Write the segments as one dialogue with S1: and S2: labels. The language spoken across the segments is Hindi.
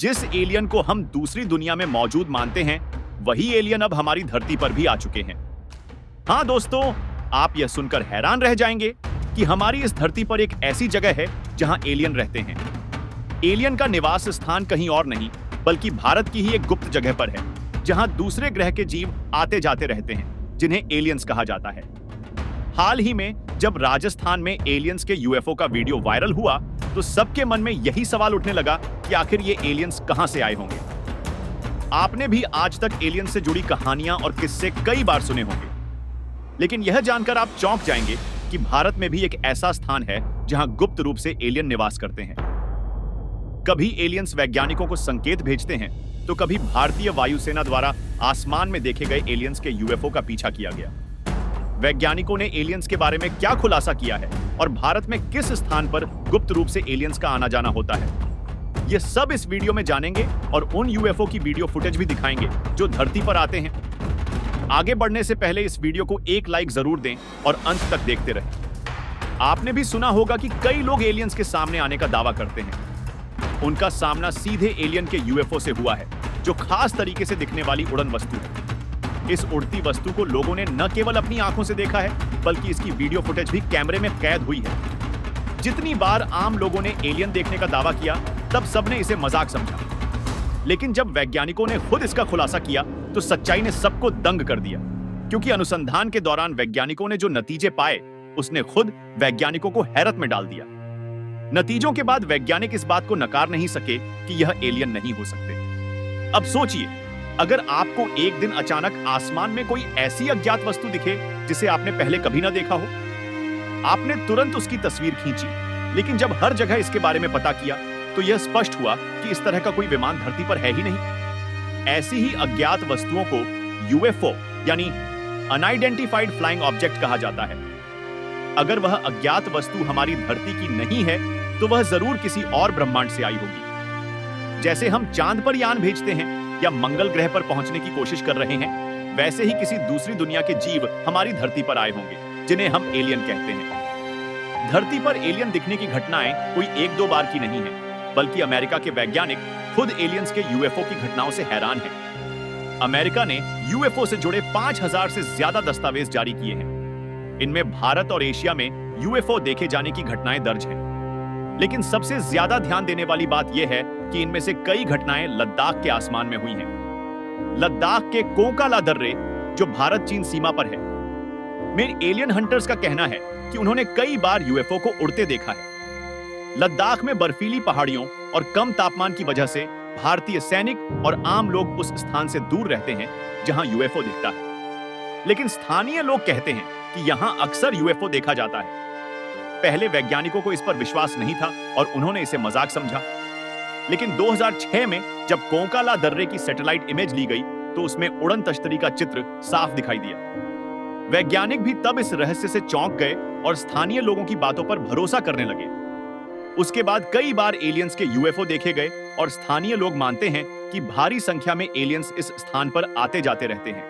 S1: जिस एलियन को हम दूसरी दुनिया में मौजूद मानते हैं, वही एलियन अब हमारी धरती पर भी आ चुके हैं। हाँ दोस्तों, आप यह सुनकर हैरान रह जाएंगे कि हमारी इस धरती पर एक ऐसी जगह है जहां एलियन रहते हैं। एलियन का निवास स्थान कहीं और नहीं बल्कि भारत की ही एक गुप्त जगह पर है, जहां दूसरे ग्रह के जीव आते जाते रहते हैं, जिन्हें एलियंस कहा जाता है। हाल ही में जब राजस्थान में एलियंस के यूएफओ का वीडियो वायरल हुआ, तो सबके मन में यही सवाल उठने लगा कि आखिर ये एलियंस कहां से आए होंगे। आपने भी आज तक एलियंस से जुड़ी कहानियां और किस्से कई बार सुने होंगे, लेकिन यह जानकर आप चौंक जाएंगे कि भारत में भी एक ऐसा स्थान है जहां गुप्त रूप से एलियन निवास करते हैं। कभी एलियंस वैज्ञानिकों को संकेत भेजते हैं, तो कभी भारतीय वायुसेना द्वारा आसमान में देखे गए एलियंस के यूएफओ का पीछा किया गया। वैज्ञानिकों ने एलियंस के बारे में क्या खुलासा किया है और भारत में किस स्थान पर गुप्त रूप से एलियंस का आना जाना होता है, यह सब इस वीडियो में जानेंगे और उन यूएफओ की वीडियो फुटेज भी दिखाएंगे जो धरती पर आते हैं। आगे बढ़ने से पहले इस वीडियो को एक लाइक जरूर दें और अंत तक देखते रहें। आपने भी सुना होगा कि कई लोग एलियंस के सामने आने का दावा करते हैं। उनका सामना सीधे एलियन के यूएफओ से हुआ है, जो खास तरीके से दिखने वाली उड़न वस्तु है। इस उड़ती वस्तु को लोगों ने न केवल अपनी आंखों से देखा है, बल्कि इसकी वीडियो फुटेज भी कैमरे में कैद हुई है। जितनी बार आम लोगों ने एलियन देखने का दावा किया, तब सबने इसे मजाक समझा, लेकिन जब वैज्ञानिकों ने खुद इसका खुलासा किया, तो सच्चाई ने सबको दंग कर दिया। क्योंकि अनुसंधान के दौरान वैज्ञानिकों ने जो नतीजे पाए, उसने खुद वैज्ञानिकों को हैरत में डाल दिया। नतीजों के बाद वैज्ञानिक इस बात को नकार नहीं सके कि यह एलियन नहीं हो सकते। अब सोचिए, अगर आपको एक दिन अचानक आसमान में कोई ऐसी अज्ञात वस्तु दिखे जिसे आपने पहले कभी ना देखा हो, आपने तुरंत उसकी तस्वीर खींची, लेकिन जब हर जगह इसके बारे में पता किया, तो यह स्पष्ट हुआ कि इस तरह का कोई विमान धरती पर है ही नहीं। ऐसी ही अज्ञात वस्तुओं को यूएफओ यानी अनआइडेंटिफाइड फ्लाइंग ऑब्जेक्ट कहा जाता है। अगर वह अज्ञात वस्तु हमारी धरती की नहीं है, तो वह जरूर किसी और ब्रह्मांड से आई होगी। जैसे हम चांद पर यान भेजते हैं या मंगल ग्रह पर पहुंचने की कोशिश कर रहे हैं, वैसे ही किसी दूसरी दुनिया के जीव हमारी धरती पर आए होंगे, जिन्हें हम एलियन कहते हैं। धरती पर एलियन दिखने की घटनाएं कोई एक दो बार की नहीं है, बल्कि अमेरिका के वैज्ञानिक खुद एलियंस के यूएफओ की घटनाओं से हैरान हैं। अमेरिका ने यूएफओ से जुड़े 5000 से ज्यादा दस्तावेज जारी किए हैं। इनमें भारत और एशिया में यूएफओ देखे जाने की घटनाएं दर्ज हैं। लेकिन सबसे ज्यादा ध्यान देने वाली बात यह है कि इनमें से कई घटनाएं लद्दाख के आसमान में हुई हैं। लद्दाख के कोकाला दर्रे, जो भारत चीन सीमा पर है, में एलियन हंटर्स का कहना है कि उन्होंने कई बार यूएफओ को उड़ते देखा है। लद्दाख में बर्फीली पहाड़ियों और कम तापमान की वजह से भारतीय सैनिक और आम लोग उस स्थान से दूर रहते हैं जहां यूएफओ दिखता है। लेकिन स्थानीय लोग कहते हैं कि यहां अक्सर यूएफओ देखा जाता है। पहले वैज्ञानिकों को इस पर विश्वास नहीं था और उन्होंने इसे मजाक समझा। लेकिन 2006 में जब कोकाला दर्रे की सैटेलाइट इमेज ली गई, तो उसमें उड़न तश्तरी का चित्र साफ दिखाई दिया। वैज्ञानिक भी तब इस रहस्य से चौंक गए और स्थानीय लोगों की बातों पर भरोसा करने लगे। उसके बाद कई बार एलियंस के यूएफओ देखे गए और स्थानीय लोग मानते हैं कि भारी संख्या में एलियंस इस स्थान पर आते जाते रहते हैं।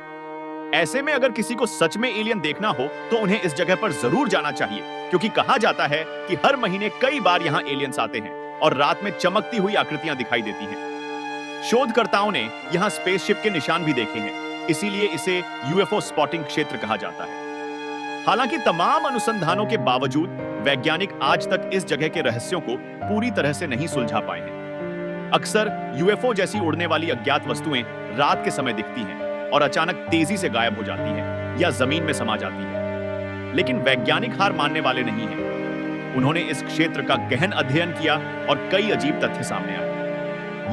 S1: ऐसे में अगर किसी को सच में एलियन देखना हो, तो उन्हें इस जगह पर जरूर जाना चाहिए, क्योंकि कहा जाता है कि हर महीने कई बार यहाँ एलियंस आते हैं और रात में चमकती हुई आकृतियां दिखाई देती हैं। शोधकर्ताओं ने यहाँ स्पेसशिप के निशान भी देखे हैं, इसीलिए इसे यूएफओ स्पॉटिंग क्षेत्र कहा जाता है। हालांकि तमाम अनुसंधानों के बावजूद वैज्ञानिक आज तक इस जगह के रहस्यों को पूरी तरह से नहीं सुलझा पाए हैं। अक्सर यूएफओ जैसी उड़ने वाली अज्ञात वस्तुएं रात के समय दिखती हैं और अचानक तेजी से गायब हो जाती हैं या जमीन में समा जाती हैं। लेकिन वैज्ञानिक हार मानने वाले नहीं हैं। उन्होंने इस क्षेत्र का गहन अध्ययन किया और कई अजीब तथ्य सामने आए।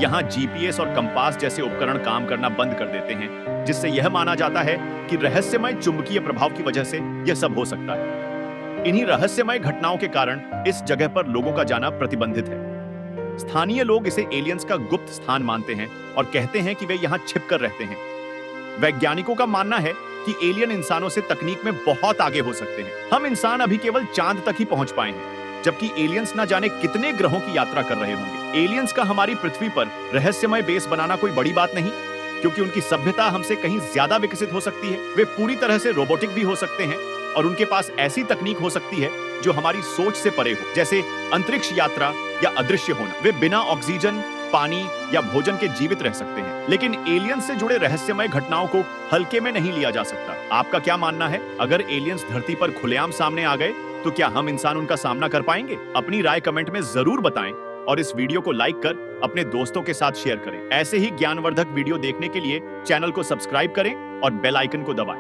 S1: यहाँ जीपीएस और कंपास जैसे उपकरण काम करना बंद कर देते हैं, जिससे यह माना जाता है कि रहस्यमय चुंबकीय प्रभाव की वजह से यह सब हो सकता है। इन्हीं रहस्यमय घटनाओं के कारण इस जगह पर लोगों का जाना प्रतिबंधित है। स्थानीय लोग इसे एलियंस का गुप्त स्थान मानते हैं और कहते हैं कि वे यहाँ छिपकर रहते हैं। वैज्ञानिकों का मानना है कि एलियन इंसानों से तकनीक में बहुत आगे हो सकते हैं। हम इंसान अभी केवल चांद तक ही पहुंच पाए हैं, जबकि एलियंस न जाने कितने ग्रहों की यात्रा कर रहे होंगे। एलियंस का हमारी पृथ्वी पर रहस्यमय बेस बनाना कोई बड़ी बात नहीं, क्योंकि उनकी सभ्यता हमसे कहीं ज्यादा विकसित हो सकती है। वे पूरी तरह से रोबोटिक भी हो सकते हैं और उनके पास ऐसी तकनीक हो सकती है जो हमारी सोच से परे हो, जैसे अंतरिक्ष यात्रा या अदृश्य होना। वे बिना ऑक्सीजन पानी या भोजन के जीवित रह सकते हैं, लेकिन एलियंस से जुड़े रहस्यमय घटनाओं को हल्के में नहीं लिया जा सकता। आपका क्या मानना है? अगर एलियंस धरती पर खुलेआम सामने आ गए तो क्या हम इंसान उनका सामना कर पाएंगे? अपनी राय कमेंट में जरूर बताएं और इस वीडियो को लाइक कर अपने दोस्तों के साथ शेयर करें। ऐसे ही ज्ञानवर्धक वीडियो देखने के लिए चैनल को सब्सक्राइब करें और बेल आइकन को दबाएं।